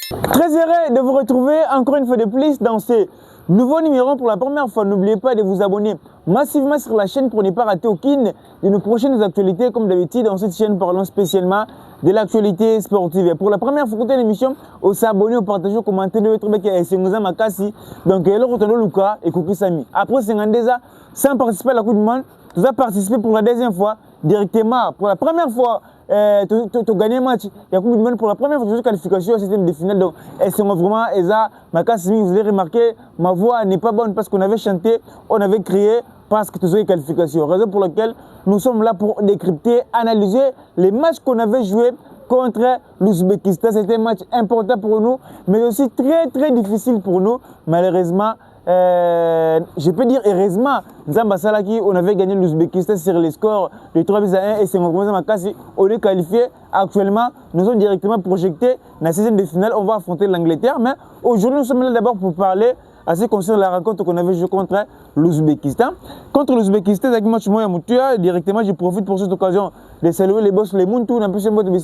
Très heureux de vous retrouver encore une fois de plus dans ce nouveau numéro pour la première fois. N'oubliez pas de vous abonner massivement sur la chaîne pour ne pas rater aucune de nos prochaines actualités. Comme d'habitude, dans cette chaîne, parlons spécialement de l'actualité sportive. Et pour la première fois écouter l'émission, au s'abonner, au partager, au commenter, le truc qui est Sengoza Makasi. Donc, le retour de Luka et Kouki Sami. Après 52 ans, sans participer à la Coupe du Monde, tu as participé pour la deuxième fois directement. Pour la première fois, tu as gagné un match. Il y a Coupe du Monde pour la première fois, tu as qualification au système de finale. Donc, c'est vraiment, Eza, Makasi, vous avez remarqué, ma voix n'est pas bonne parce qu'on avait chanté, on avait crié parce que tu as qualification. Raison pour laquelle nous sommes là pour décrypter, analyser les matchs qu'on avait joués contre l'Ouzbékistan. C'était un match important pour nous, mais aussi très très difficile pour nous. Malheureusement, je peux dire heureusement, Nzamba Salaki, on avait gagné l'Ouzbékistan sur les scores de 3-1 et c'est Makasi. On est qualifié actuellement. Nous sommes directement projetés dans la 6e de finale. On va affronter l'Angleterre. Mais aujourd'hui, nous sommes là d'abord pour parler à ce qui concerne la rencontre qu'on avait jouée contre l'Ouzbékistan. Contre l'Ouzbékistan, directement, je profite pour cette occasion de saluer les boss les Muntu. On a pu se mettre les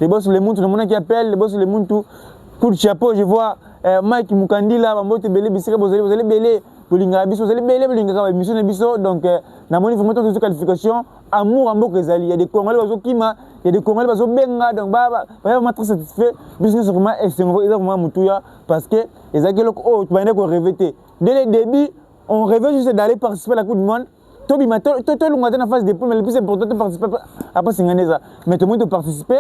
boss les Muntu, qui appellent les boss les Muntu. Coup de chapeau, je vois Mike Mukandi là, vous allez belé, donc, na moni vraiment toute qualification, amour en boucle, il y a des Congolais qui il y a des Congolais qui benga, donc vraiment très satisfait, business vraiment extrêmement moutuya, parce que les agents oh tu vas rêver. Dès le début, on rêvait juste d'aller participer à la Coupe du Monde. Tobi matin, tout le monde est en phase de poule, mais le plus important de participer après c'est gagner ça. Mais tout le monde doit participer.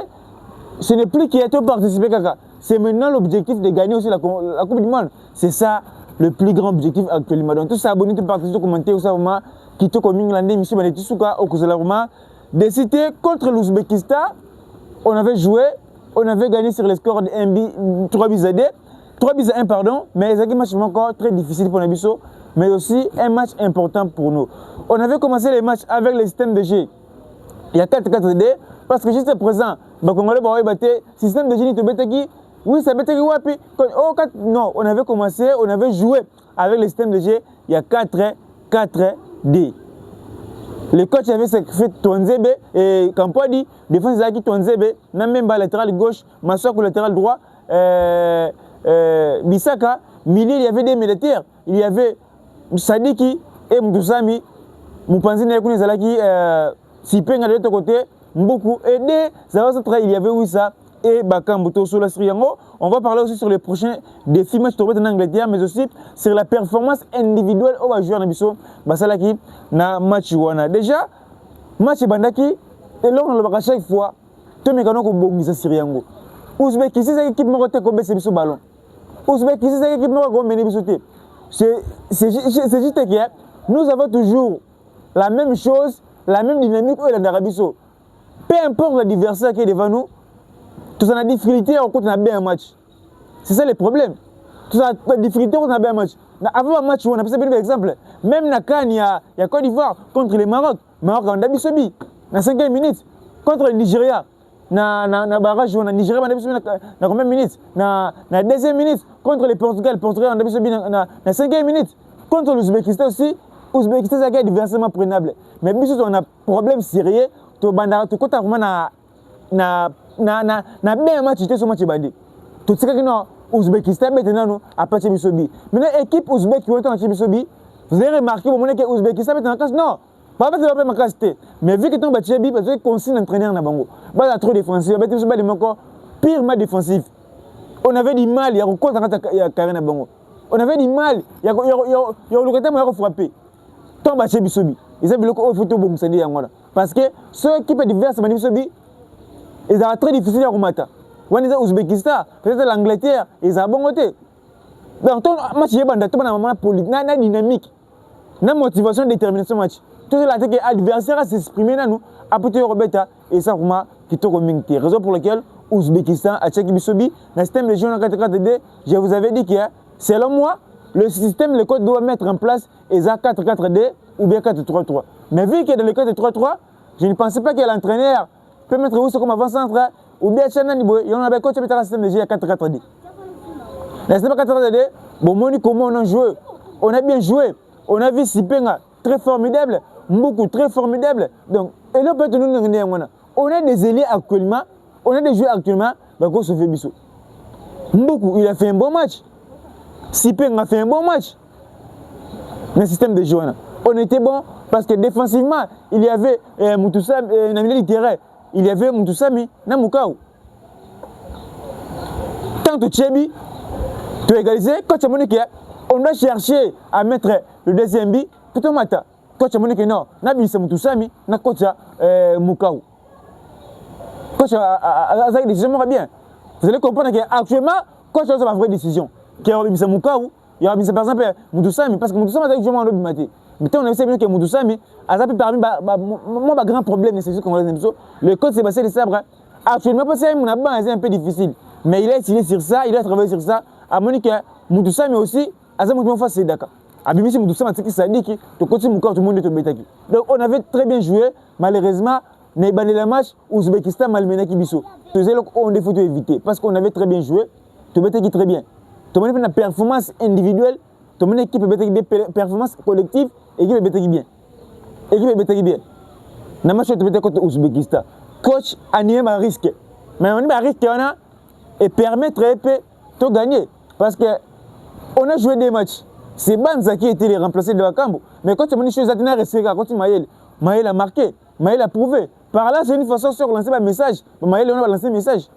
Ce n'est plus qui est participer, Kaka. C'est maintenant l'objectif de gagner aussi la Coupe du Monde. C'est ça le plus grand objectif actuellement. Donc, tout ça, abonnez, tout participer, commenter, tout ça, vraiment, qui te communique l'année, monsieur Maletisuka, au Kouzalaruma. Décidé contre l'Ouzbékistan, on avait joué, on avait gagné sur le score de 3-1, pardon, mais c'est un match encore très difficile pour Nabiso, mais aussi un match important pour nous. On avait commencé les matchs avec le système de jeu. Il y a 4-4-D, parce que juste à présent, système de génie te bêtaki, oui, ça bêtaki wapi. Non, on avait commencé, on avait joué avec le système de jeu, il y a 4-4-D. Le coach avait fait Tonzebe et Kampwadi, défense Zaki Tonzebe, Namemba latéral gauche, Massakou latéral droit, Bissaka, milieu, il y avait des militaires, il y avait Sadiki et Moussami, Moupanzi Nekuni Zalaki, Sipenga de l'autre côté, beaucoup aidé, il y avait Wissa et Bakambuto sur la Sriango. On va parler aussi sur les prochains défis matchs en Angleterre, mais aussi sur la performance individuelle au va jouer en Abisso, Basalaki, na match wana. Déjà, match Bandaki, et là on le chaque fois, tout le monde bongisa Sriango. Ouzbékistan, c'est l'équipe qui a baissé le ballon. Ouzbékistan, c'est l'équipe qui a mené le sauté. C'est juste que nous avons toujours la même chose, la même dynamique où il y a l'Arabie Saoudite. Peu importe l'adversaire qui est devant nous, tout a difficulté au côté d'un match. C'est ça le problème. Tout a difficulté au côté d'un match. Avant un match, on a pris un exemple. Même dans Cannes, il y a Côte d'Ivoire contre le Maroc. Maroc en Dabisobi, dans 5 minutes. Contre le Nigeria, dans barrage, on a Nigeria dans combien de minutes? Dans 2e minute. Contre le Portugal, Portugal en Dabisobi dans 5 minutes. Contre l'Ouzbékistan aussi, l'Ouzbékistan c'est un adversaire prenable. Mais bien sûr, on a un problème sérieux. Tu as vraiment na bien match tu match bandi tout ce que non Ouzbékistan maintenant à partir bisobi maintenant équipe ouzbek qui est en bisobi vous avez remarqué au moment que Ouzbékistan maintenant en classe non pas de la classe mais vu que ton bachebi parce que consigne l'entraîneur na bango ba trop défensif ba tu pas encore purement défensif on avait du mal il y a contre ya carré bango on avait du mal il y a le côté moi frapper ton bachebi bisobi ils ont bloqué au photo bon c'est yangola parce que ceux qui peuvent diverses bisobi ils sont très difficiles à remettre. On est au Ouzbékistan, peut-être l'Angleterre, ils sont à bon côté. Donc, ton match est bon, tu as politique, na dynamique, na motivation, détermination match. Tout ça, c'est que l'adversaire s'exprimer dans nous, apporter au Robeta, et ça, vraiment, qui te communique. Raison pour laquelle Ouzbékistan a checké Bisobi, dans le système de jeu en 4-4-2, je vous avais dit que, selon moi, le système, le code doit mettre en place, ils ont 4-4-2 ou bien 4-3-3. Mais vu que dans le 4-3-3, je ne pensais pas que l'entraîneur peut mettre où c'est comme avant-centre ou bien Chanani Boy, il y en a coach mettre un système de jeu à 4-4-2. Le système 4-4-2, bon, comment on a joué, on a bien joué, on a vu Sipenga très formidable, beaucoup très formidable. Donc, et là peut-être nous on a des ailiers actuellement, on a des joueurs actuellement, bah quoi se fait bisou. Mboukou, il a fait un bon match. Sipeng a fait un bon match. Dans le système de jeu, on était bon parce que défensivement, il y avait Moutoussami, dans le littéraire, il y avait Moutoussami, Namoukao. Tant que Tchebi, tu as égalisé, quand tu as montré on doit chercher à mettre le deuxième but, tout le matin. Quand tu as montré non, Nabi c'est Moutoussami, na coach Moukao. Quand tu as des décisions bien. Vous allez comprendre qu'actuellement, quand tu as une vraie décision, qui a mis Moukao, il y a par exemple Moutoussami, parce que Moutoussami a dit que je m'en ai maté. Mais quand on a vu que Moutoussami a parmi mon grand problème, c'est ce qu'on a dit. Le code Sébastien de Sabre, actuellement, parce que mon abat est un peu difficile. Mais il a essayé sur ça, il a travaillé sur ça. À Monique, Moutoussami aussi, à ça, Moutoussami face c'est Dakar. À Bimisi Moutoussami, c'est qui ça dit que tu continues mon corps, tout le monde est au Bétaki. Donc on avait très bien joué, malheureusement, n'est pas le match Ouzbékistan, Malmenaki Bissau. On a faut éviter parce qu'on avait très bien joué, tu Bétaki très bien. Tu as une performance individuelle, tu as une équipe de performance collective, équipe Bétaki bien. Équipe Bétaki bien. Dans le match, tu Bétaki contre Ouzbékistan. Coach, animé un risque. Mais on a un risque et permettre de gagner. Parce qu'on a joué des matchs. C'est Banza qui était les remplacés de Bakambu. Mais quand tu as dit choses à tenir, quand Maël a marqué, Maël a prouvé. Par là, c'est une façon de lancer un message. Maël, on va lancer un message.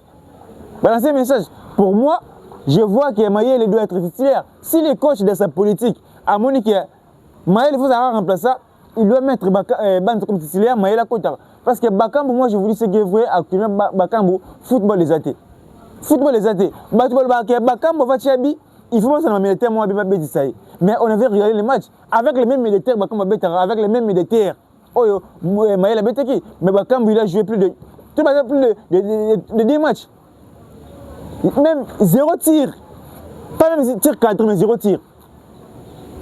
Balancer un message. Pour moi, je vois que Maël doit être titulaire. Si les coachs de sa politique a montré que Maël faut avoir remplacé, il doit mettre Banza comme titulaire, Maël a côté. Parce que Bakambu, moi je vous dis ce qui est vrai, actuellement Bakambu, football les athées. Football les athées. Bakambu va Tchabi, il faut pas s'en militaire, moi, mais on avait regardé les matchs avec les mêmes militaires, avec les mêmes militaires. Oh, Maël a bêté mais Bakambu il a joué plus de 10 matchs. Même 0 tir. Pas même tir 4, mais 0 tir.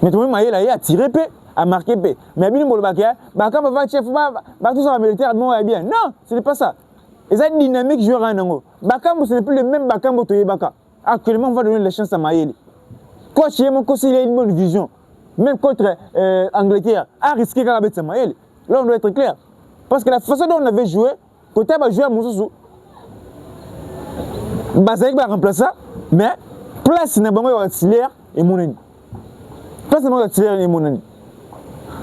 Mais tout le monde Maël a tiré, a marqué. Mais bien, Bakambu va chef, tout ça militaire, bien. Non, ce n'est pas ça. Et ça dynamique joueur en ango. Bakambu ce n'est plus le même Bakambu que Baka. Actuellement, on va donner la chance à Maël. Coach, il a une bonne vision. Même contre Angleterre, a risqué de Maël. Là, on doit être clair. Parce que la façon dont on avait joué, côté on va jouer à Moussou, Bazaïk va remplacer ça, mais place n'a pas auxiliaire et Mounani. Place n'a pas auxiliaire et Mounani.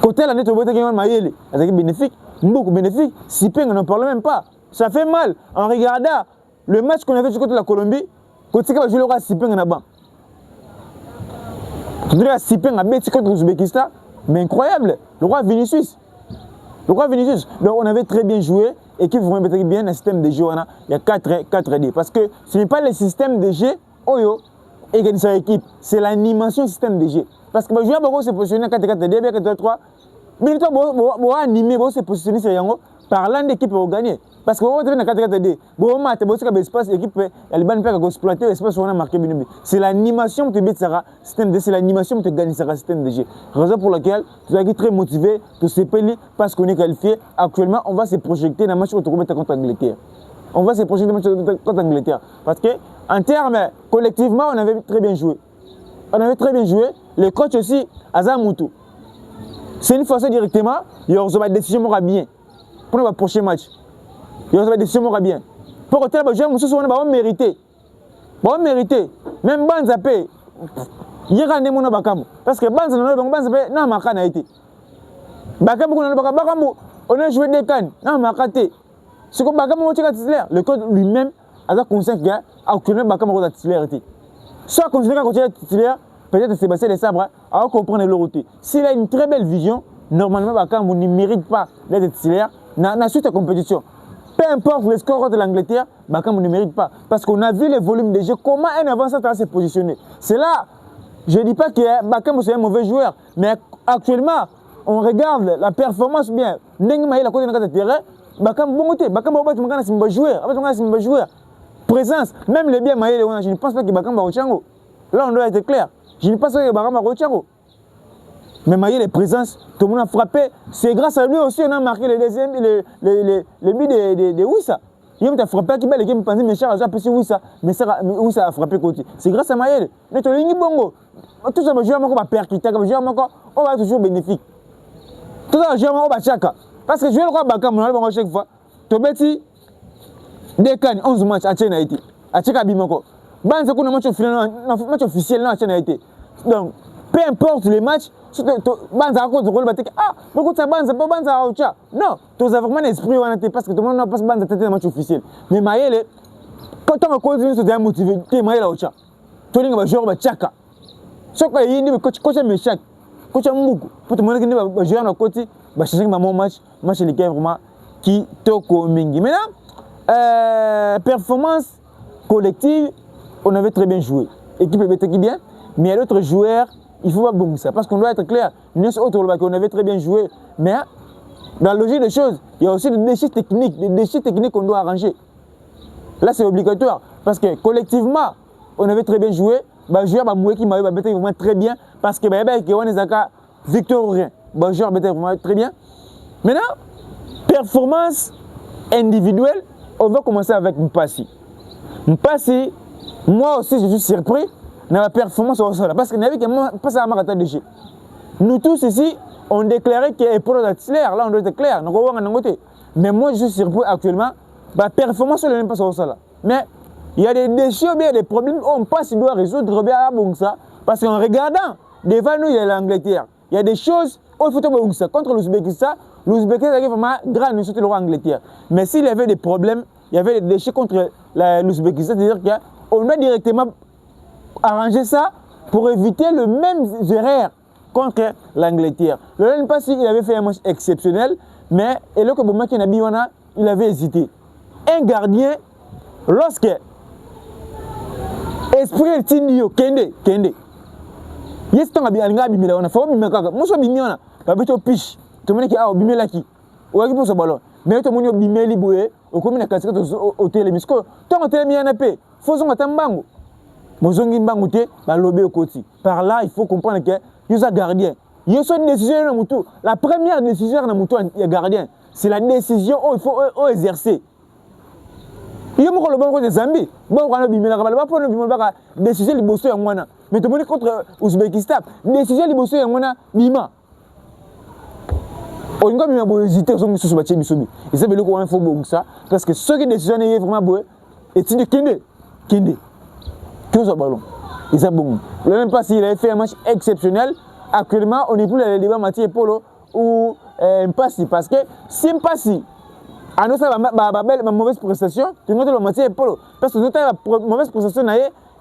Côté la nette au bout de Maël, c'est bénéfique, beaucoup bénéfique. Si on n'en parle même pas. Ça fait mal en regardant le match qu'on avait contre la Colombie. Côté on va jouer le roi Sipeng en avant. Tu dirais Sipeng a bêti contre l'Ouzbékistan, mais incroyable. Le roi Vinicius. Donc on avait très bien joué et qui vont mettre bien le système de jeu. Il y a 4D. Parce que ce n'est pas le système de jeu et gagne sa équipe. C'est l'animation du système de jeu. Parce que le joueur va se positionner 4-4-D, 4-3. Mais toi, on va animer, on va se positionner sur Yango. Par l'un d'équipe pour gagner. Parce que vous avez 4-4-D. Bon, on a l'espace, l'équipe, elle va exploiter l'espace où on a marqué. C'est l'animation qui te sera système de c'est l'animation qui te gagne sera système de jeu. Raison pour laquelle tu es très motivé, tu sais pas parce qu'on est qualifié. Actuellement, on va se projeter dans le match contre Angleterre. On va se projeter dans le match contre Angleterre. Parce que en termes collectivement, on avait très bien joué. Les coachs aussi, Azamoutou. C'est une façon directement, il y aura une décision bien. Pour le prochain match. Il y aura des décisions bien. Pour que les joueurs on mérité. On mérité. Même Banza paye. Il y a un mon Bakambu. Parce que Banza n'a pas été. Bakambu on a joué des cannes. Non, Makate. Ce que Bakambu est titulaire. Le code lui-même a conscience qu'il y a actuellement Bakambu est titulaire. Soit continuer à continuer titulaire, peut-être Sébastien de Sabre à comprendre l'autorité. S'il a une très belle vision, normalement Bakambu ne mérite pas d'être titulaire. Dans la suite de compétition, peu importe le score de l'Angleterre, Bakambu ne mérite pas. Parce qu'on a vu le volume de jeu, comment un avanceur s'est positionné. C'est là, je ne dis pas que Bakambu c'est un mauvais joueur, mais actuellement, on regarde la performance bien. N'engma il a côté de terrain, Bakambu bon côté, Bakambu c'est un bon joueur. Présence, même les biens Maïle, je ne pense pas que Bakambu va au Tchango. Là, on doit être clair. Je ne pense pas que Bakambu va au Tchango. Mais Maïe, les présences, tout le monde a frappé. C'est grâce à lui aussi qu'on a marqué les buts de Wissa. Il a frappé qui l'équipe pensait mais Charles a passé Wissa. Mais Wissa a frappé côté. C'est grâce à Maïe. Mais tu as bongo. Tout ça, je vais percuter. On va toujours bénéfique. Tout ça, je vais chaka. Parce que je vais le voir Bakam, on chaque fois. Tu as bêti des cannes, 11 matchs à Tchéna Haïti. À Tchéka Bimako. Banza qu'on a match officiel dans la chaîne a été. Donc, peu importe les matchs, Banza a contre le batek. Ah, beaucoup de Banza, pas Banza a autre. Non, tu as vraiment l'esprit parce que tout le monde n'a pas Banza tête dans match officiel. Mais Maël, quand on continue de te motiver, tu es Maël a autre. Tu es joueur de Tchaka. Ce que il dit coach Meshak, coach Mboukou, pour te montrer que tu es joueur de côté, bah changer mon match les gars vraiment qui toko mingi. Maintenant, performance collective, on avait très bien joué. Équipe était bien, mais il y a d'autres joueurs, il faut pas bon ça parce qu'on doit être clair. Nous autres on avait très bien joué, mais dans la logique des choses, il y a aussi des déchets techniques qu'on doit arranger. Là c'est obligatoire parce que collectivement, on avait très bien joué. Bah joueur bah moi qui m'a vraiment très bien parce que bah on est à victoire ou rien. Bah joueur vraiment très bien. Maintenant, performance individuelle, on va commencer avec Mpassi. Mpassi, moi aussi je suis surpris de la performance au sol parce que n'avait que pas ça à Marathon DG. Nous tous ici, on déclarait qu'il y a pour l'accélère, là on doit être clair, mais moi je suis surpris actuellement, la performance on n'est même pas au sol. Mais il y a des déchets, il y a des problèmes, on passe, il doit résoudre bien ça. Parce qu'en regardant, devant nous, il y a l'Angleterre. Il y a des choses, il faut que ça. Contre l'Ouzbékistan est vraiment grand, nous sommes l'Angleterre. Mais s'il y avait des problèmes, il y avait des déchets contre l'Ouzbékistan, c'est-à-dire qu'on doit directement arranger ça pour éviter le même erreur contre l'Angleterre. Le Lens Passy, il avait fait un match exceptionnel, mais et là, comme il avait hésité. Un gardien, lorsque esprit tindio kende yes tonga bi alinga bi mila ona fa bi meka mo so bi miona ba beto pitch to mone ki a bi mela ki o ki poso ballon mais to moni bi meli boye o ko mina kasika to hotel misko tonga tele miana pe fo zonga tambango mo zongi mbangu te ba lobe okoti par là il faut comprendre que yosa gardien yoso décision na mutu la première décision na mutu ya gardien c'est la décision où il faut exercer. Il y a beaucoup de gens qui Zambie. Bon, on a bimela kabala, pas pour bimela décision liboso ya mwana. Mais to moni contre Ouzbékistan, décision liboso ya mwana bima. On nga bima bo hésiter so mususu ba tche bisobi. Et ça veut dire qu'on faut bon ça parce que ceux qui décision est vraiment beau et tu dis kende. Tout ça ballon. Et ça bon. Le même pas s'il avait fait un match exceptionnel. Actuellement, on n'est plus dans le débat Mathieu Polo ou Mpassi parce que si Mpassi ah non, ça va mauvaise prestation. Tu vois, le Mathieu Polo. Parce que notre mauvaise prestation,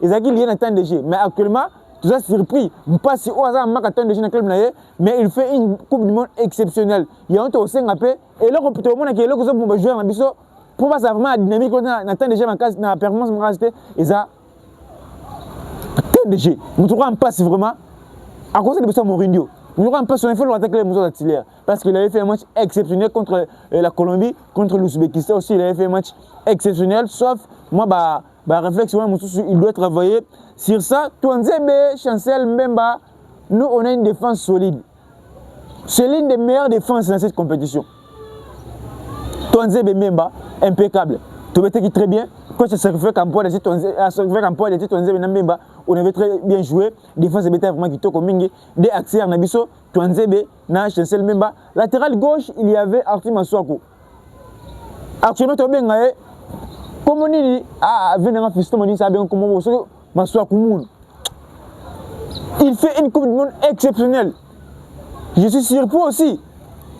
ils ont lié à temps de jeu. Mais actuellement, tu as surpris. Pas si au hasard, il temps de jeu dans le club, mais il fait une Coupe du Monde exceptionnelle. Il y a un tour 5 après. Et là, tout le monde qui est là, pour jouer en biseau, pour passer vraiment la dynamique dans le temps de jeu, dans la performance, ils ont temps de jeu. Nous trouvons un passe vraiment. À cause de Mourinho. Nous avons pas son info avec les mousons d'artillerie parce qu'il avait fait un match exceptionnel contre la Colombie, contre l'Ouzbékistan aussi. Il avait fait un match exceptionnel, sauf moi, réflexion, il doit travailler sur ça. Touanzebe, Chancel, Mbemba, nous on a une défense solide. C'est l'une des meilleures défenses dans cette compétition. Touanzebe, Mbemba, impeccable. Tobete qui très bien. Quand c'est sacrifié Campo, on avait très bien joué. Défense était vraiment qui toko mingi. Des axes na biso, Touanzebe, na Chancel Mbemba. Latéral gauche, il y avait Arthur Masuaku. Actuellement, tu as comme on dit, venir fiston, on dit ça bien comme Masuaku Moun. Il fait une Coupe du Monde exceptionnelle. Je suis surpris aussi.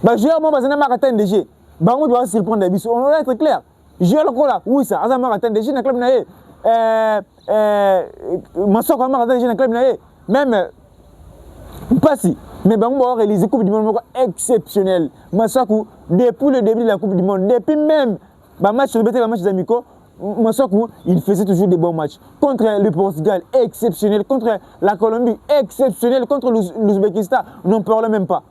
Joueur, moi, je n'ai pas atteint des jeux. On doit surprendre des biso. On doit être clair. Joueur là, oui, ça, ça m'a atteint des jeux dans le club. Masuaku m'a atteint des jeux dans le club. Même, pas si. Mais on va réaliser la Coupe du Monde exceptionnelle. Masuaku, depuis le début de la Coupe du Monde, depuis même match des amicaux, Masuaku, il faisait toujours des bons matchs. Contre le Portugal, exceptionnel. Contre la Colombie, exceptionnel. Contre l'Ouzbékistan, n'en parlons même pas.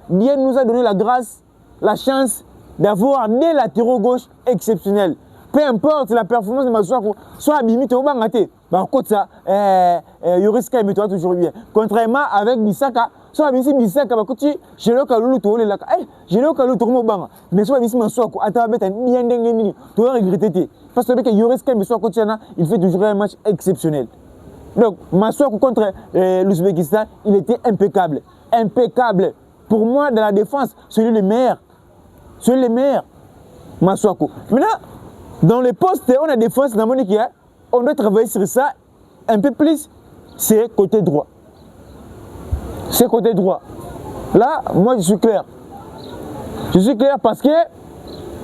Dieu nous a donné la grâce, la chance d'avoir des latéraux gauche exceptionnels. Peu importe la performance de Masuaku, soit Bimite ou Bangaté, ça, Yoriska il mettra toujours bien. Contrairement avec Bissaka, soit Bissaka, j'ai le Kalulu Touré là. J'ai le Kalulu Touré Banga. Mais soit Masuaku, attends, bien d'engagner, tu vas regretter. Parce que Yoriska il fait toujours un match exceptionnel. Donc, Masuaku contre l'Ouzbékistan, il était impeccable. Impeccable. Pour moi, dans la défense, celui le meilleur. Masuaku. Maintenant, dans les postes, on a défense dans mon équipe. on doit travailler sur ça un peu plus, c'est côté droit. C'est côté droit. Là, moi je suis clair. Je suis clair parce que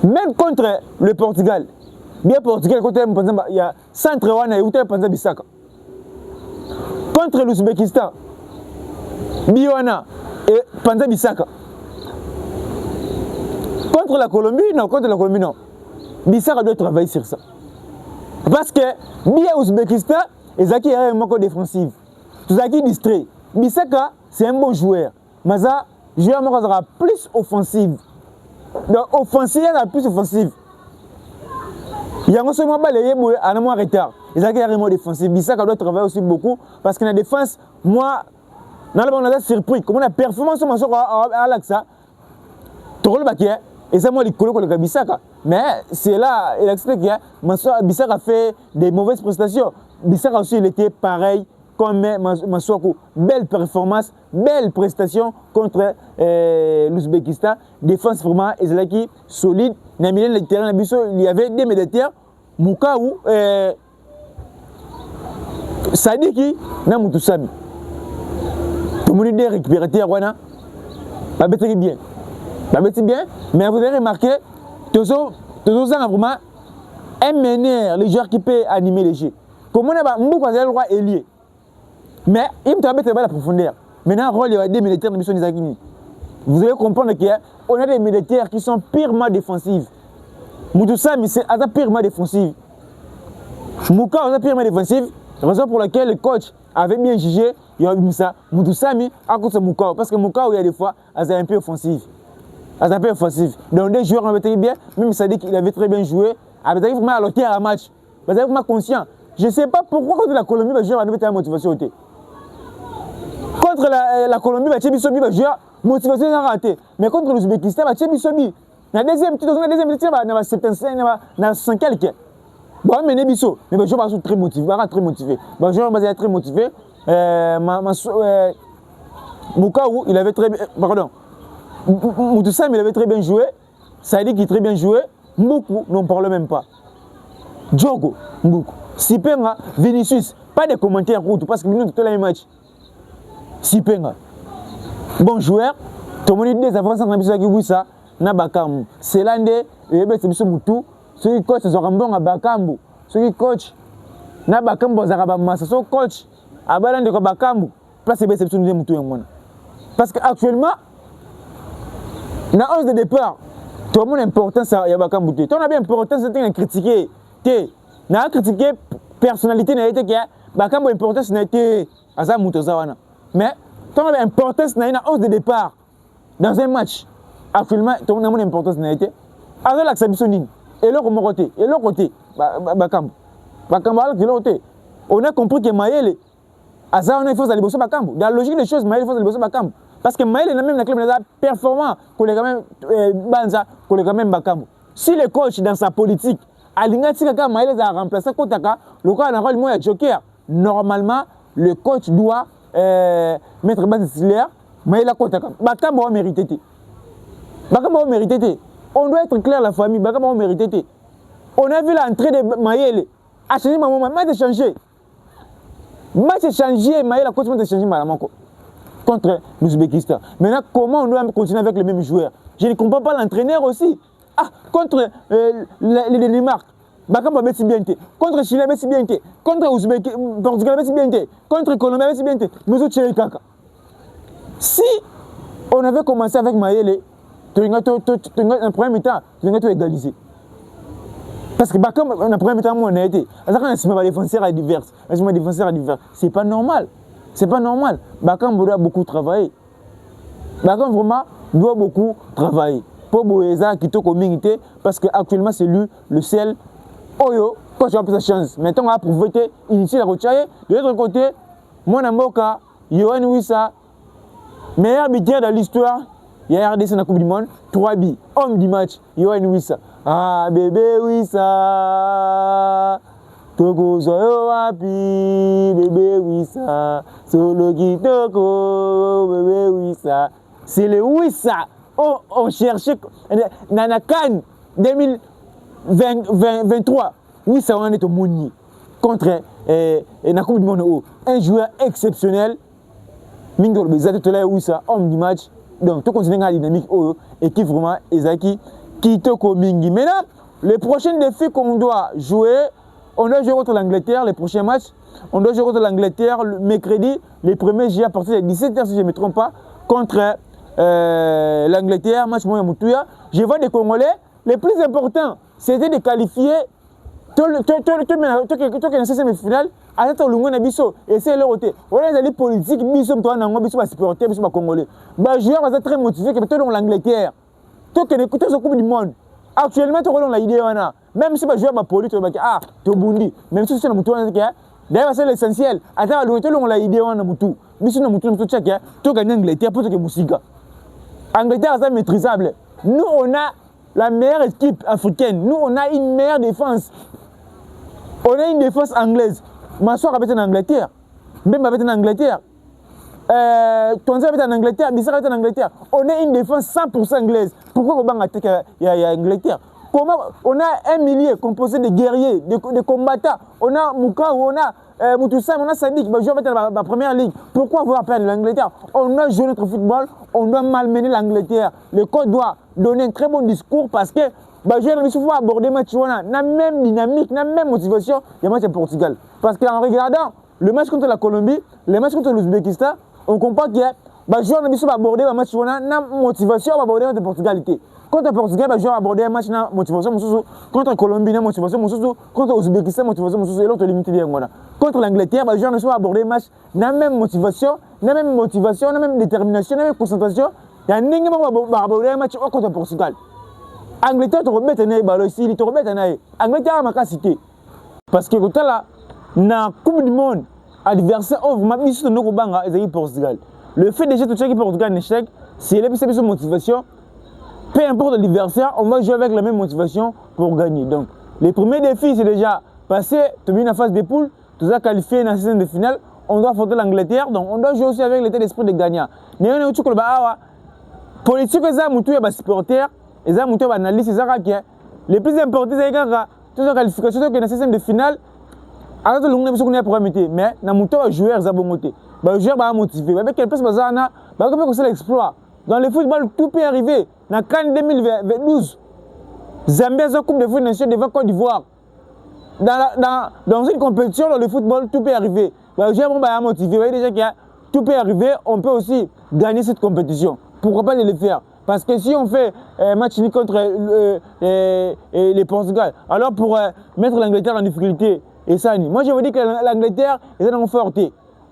même contre le Portugal, bien Portugal, il y a centre wana et Panza Bissaka. Contre l'Ouzbékistan, Biwana et Panza Bissaka. Contre la Colombie, non. Bissaka doit travailler sur ça. Parce que bien Ouzbékistan, Ezaki est un manque défensif. Ezaki distrait. Bissaka, c'est un bon joueur. Mais ça, joueur sera plus offensif. Donc, offensive, il y a plus offensive. Il y a un seul moment balayé, il y a un moment retard. Ezaki est vraiment défensif. Bissaka doit travailler aussi beaucoup. Parce que la défense, moi, dans le monde, on a surpris. Comment la performance à l'Axa, tout le baquet. Et ça, moi, les collègues de Bissaka. Mais c'est là, il explique que Bissaka a fait des mauvaises prestations. Bissaka aussi, il était pareil comme Masuaku. Belle performance, belle prestation contre l'Ouzbékistan. Défense vraiment, Ezalaki solide. Il y avait des militaires, Moukaou, Sadiki, Namoutousami. Tout le monde est récupérateur, pas bien. Bien, mais vous avez remarqué, tous vraiment un meneur, les joueurs qui peuvent animer les jeux. Comme on a le roi ailier. Mais il me permet de la profondeur. Maintenant, il y a des militaires de mission des Akini. Vous allez comprendre qu'on a des militaires qui sont purement défensifs. Moutoussami, c'est purement défensif. Mouka, c'est purement défensif. Raison pour laquelle le coach avait bien jugé, il y a eu ça. Moutoussami, à cause de Mouka. Parce que Mouka, il y a des fois, c'est un peu offensif. C'est un peu offensif. Donc, des joueurs avaient très bien, même ça dit qu'il avait très bien joué. Il avait vraiment alloté à un match. Il avait vraiment conscient. Je ne sais pas pourquoi contre la Colombie, le joueur avait une motivation. Contre la Colombie, il va jouer motivation raté. Mais contre l'Ouzbékistan, la deuxième petite, il y a 75, il y a 100 quelques. Bon, mais les biso, mais les joueurs sont très motivés. Les joueurs sont très motivés. Moukaou, il avait très bien. Pardon. Moutoussam, il avait très bien joué. Saïdi qui très bien joué. Mboukou, n'en parle même pas. Djogo, Mboukou. Sipenga, Vinicius. Pas de commentaires parce que nous, tout le match. Sipenga. Bon joueur. Tout le monde dit des avances dans la ça. Nabakam. C'est l'un des. C'est Moutou. Ceux qui coachent, ils auront bon à Bakambu. Ceux qui coachent. Nabakambu, ils auront massa. Ceux qui coachent. À Balan de Bakambu. Place c'est Moutou. Parce qu'actuellement, dans la 11 de départ, tout le monde a important, il y a Bakambu. Tout le monde a bien important, c'est de critiquer. On a critiqué la personnalité, Bakambu a important, c'est Asa Moutozawana. Mais tout le monde a important, c'est dans la 11 de départ. Dans un match, actuellement, tout le monde a important, c'est avec l'accès et l'autre côté, Bakambu. On a compris que Maël, Asa, on a fait ça à Bakambu. Dans la logique des choses, Maël fait ça à Bakambu. Parce que Maël est même la club performant que les gamins Banza, que les gamins Bakambu. Si le coach dans sa politique, Alingati Kaka Maël a remplacé Kotaka, le cas a un rôle moins joker. Normalement, le coach doit mettre base titulaire, Maël a Kotaka. Bakambu a mérité. Bakambu a mérité. On doit être clair la famille, Bakambu a mérité. On a vu l'entrée de Maël. A changé ma maman, match changé. Match changé, Maël a continué de changer ma maman. Contre l'Ouzbékistan. Maintenant, comment on doit continuer avec les mêmes joueurs? Je ne comprends pas l'entraîneur aussi. Ah, contre le Danemark, Bakambu a bien été. Contre Chili, a bien été. Contre Portugal, a bien été. Contre Colombie, a bien été. Nous autres, Kaka. Si on avait commencé avec Maël, un premier temps, tu as égalisé. Parce que Bakambu, en premier temps, on a été. C'est pas défenseur à divers. C'est pas normal. C'est pas normal. Bakambu doit beaucoup travailler. Bakambu vraiment doit beaucoup travailler. Pour Boéza qui est communauté, parce qu'actuellement c'est lui le seul. Oyo, quand tu as plus de chance. Maintenant, on a prouvé que initié la retirée. De l'autre côté, mon Amoka, Yohan Wissa, meilleur buteur de l'histoire. Il y a RDC dans la Coupe du Monde, 3 billes. Homme du match, Yohan Wissa. Ah, bébé Wissa. Toko soyo wapi, bébé Wissa. Solo kitoko, bébé Wissa. C'est le Wissa. On cherchait Nanakan 2023. Wissa, on est au Mouni. contre la Coupe du Monde. Un joueur exceptionnel. Mingo Bezat tout là où ça homme du match. Donc tout continue la dynamique équipe vraiment Ezaki Kitoko Mingi. Maintenant, le prochain défi qu'on doit jouer, on doit jouer contre l'Angleterre, les prochains matchs. On doit jouer contre l'Angleterre le mercredi, les premiers jours à partir de 17h si je ne me trompe pas, contre l'Angleterre, match Moya Moutouya. Je vois des Congolais, les plus importants, c'était de qualifier tout le semi-final, à cette longueur de biso, et c'est leur côté. On a des politiques, biso, biso, supporter, biso, Congolais. Les joueurs sont très motivés, que tout l'Angleterre, tout le Coupe du Monde. Actuellement, tout le monde a l'idée, même si les joueurs sont politique, tu es bundi, même si c'est un mouton, d'ailleurs, c'est l'essentiel. Attends, le on a l'idée, on a mouton. Biso, on a mouton, tu gagnes l'Angleterre pour que musique. Angleterre, c'est maîtrisable. Nous, on a la meilleure équipe africaine. Nous, on a une meilleure défense. On a une défense anglaise. Massoir habite en Angleterre. Mbemba habite en Angleterre. Tonzi habite en Angleterre. Bissar habite en Angleterre. On a une défense 100% anglaise. Pourquoi on va attaquer Angleterre? Comment on a un millier composé de guerriers, de combattants. On a Mouka, on a Moutoussam, on a Sadik, je vais mettre la première ligue. Pourquoi on va perdre l'Angleterre? On doit jouer notre football, on doit malmener l'Angleterre. Le coach doit donner un très bon discours parce que je vais aborder le match, on a la même dynamique, la même motivation, il y a le match au Portugal. Parce qu'en regardant le match contre la Colombie, le match contre l'Ouzbékistan, on comprend qu'il y a je vais aborder le match, on a la motivation à aborder le Portugal. Contre le Portugal, je vais aborder un match na motivation. Contre la Colombie, motivation. Contre l'Ouzbékistan, motivation. Et l'autre limité. Contre l'Angleterre, je vais aborder un match na même motivation, na même détermination, na même concentration. Il y a un aborder un match contre le Portugal. Angleterre, tu remets un œil, ici, tu remets un œil. Angleterre a ma capacité. Parce que quand là, dans la Coupe du Monde, adversaire, ma mission de nos bancs, c'est le Portugal. Le fait de jeter le Portugal en échec, c'est la motivation. Peu importe l'adversaire, on va jouer avec la même motivation pour gagner. Donc, les premiers défis, c'est déjà passer, tu mets la phase de poule, tu as qualifié dans la saison de finale, on doit affronter l'Angleterre, donc on doit jouer aussi avec l'état d'esprit de gagnant. Mais on a tout le politique, c'est un supporter, c'est un analyste, c'est les plus importants, c'est que tu as qualification dans la saison de finale, alors que l'on a programmé, mais dans le joueur, c'est un bon motivé. Le joueur va motiver. Avec quelle place, c'est l'exploit. Dans le football, tout peut arriver. Dans la CAN 2012, Zambie a une Coupe de foot nationale devant Côte d'Ivoire. Dans une compétition, dans le football, tout peut arriver. Le joueur va motiver. Vous voyez déjà que tout peut arriver. On peut aussi gagner cette compétition. Pourquoi pas de le faire? Parce que si on fait un match contre les Portugal, alors pour mettre l'Angleterre en difficulté, et ça, moi je vous dis que l'Angleterre est en forte.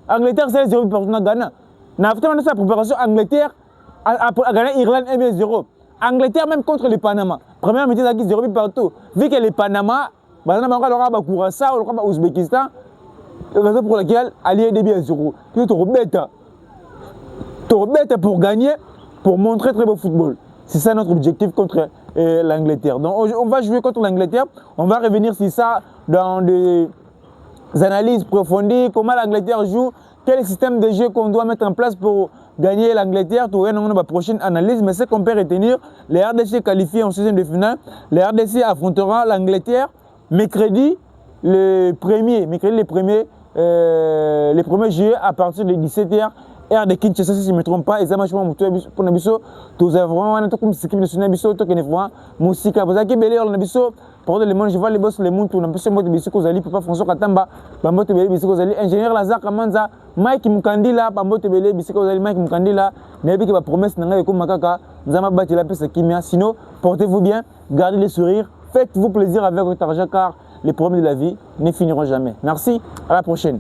L'Angleterre, c'est 0 pour Ghana. Dans sa préparation, Angleterre a gagné Irlande 1-0. Angleterre, même contre les Panama. Première métier, c'est 0 partout. Vu que les Panama, il y a Kourassa, il y a Ouzbékistan, raison pour laquelle Ali est début à 0. Tu es bête pour gagner, pour montrer très beau football. C'est ça notre objectif contre l'Angleterre. Donc on va jouer contre l'Angleterre. On va revenir sur ça dans des analyses profondes. Comment l'Angleterre joue, quel système de jeu qu'on doit mettre en place pour gagner l'Angleterre. Tout est dans la prochaine analyse. Mais ce qu'on peut retenir, les RDC qualifiés en saison de finale. Les RDC affronteront l'Angleterre mercredi les premiers juillet à partir de 17h. Air de Kinshasa, si je ne me trompe pas, et ça marche pour Nabiso, tous vraiment un comme ce qui me sonne Nabiso, tout est vraiment musique. Vous avez belé on Nabiso, pour le monde, je vois les boss, les mondes, on a besoin de Nabiso Kozali, Papa François Katamba, Bambote Belé, Nabiso Kozali, ingénieur Lazare Kamanza, Mike Mukandila, Bambote Belé, Nabiso Kozali, Mike Mukandila, Nabi qui va promesse n'anga comme Makaka, Zama Bati la peste Kimia. Sinon, portez-vous bien, gardez les sourires, faites-vous plaisir avec votre argent car les problèmes de la vie ne finiront jamais. Merci, à la prochaine.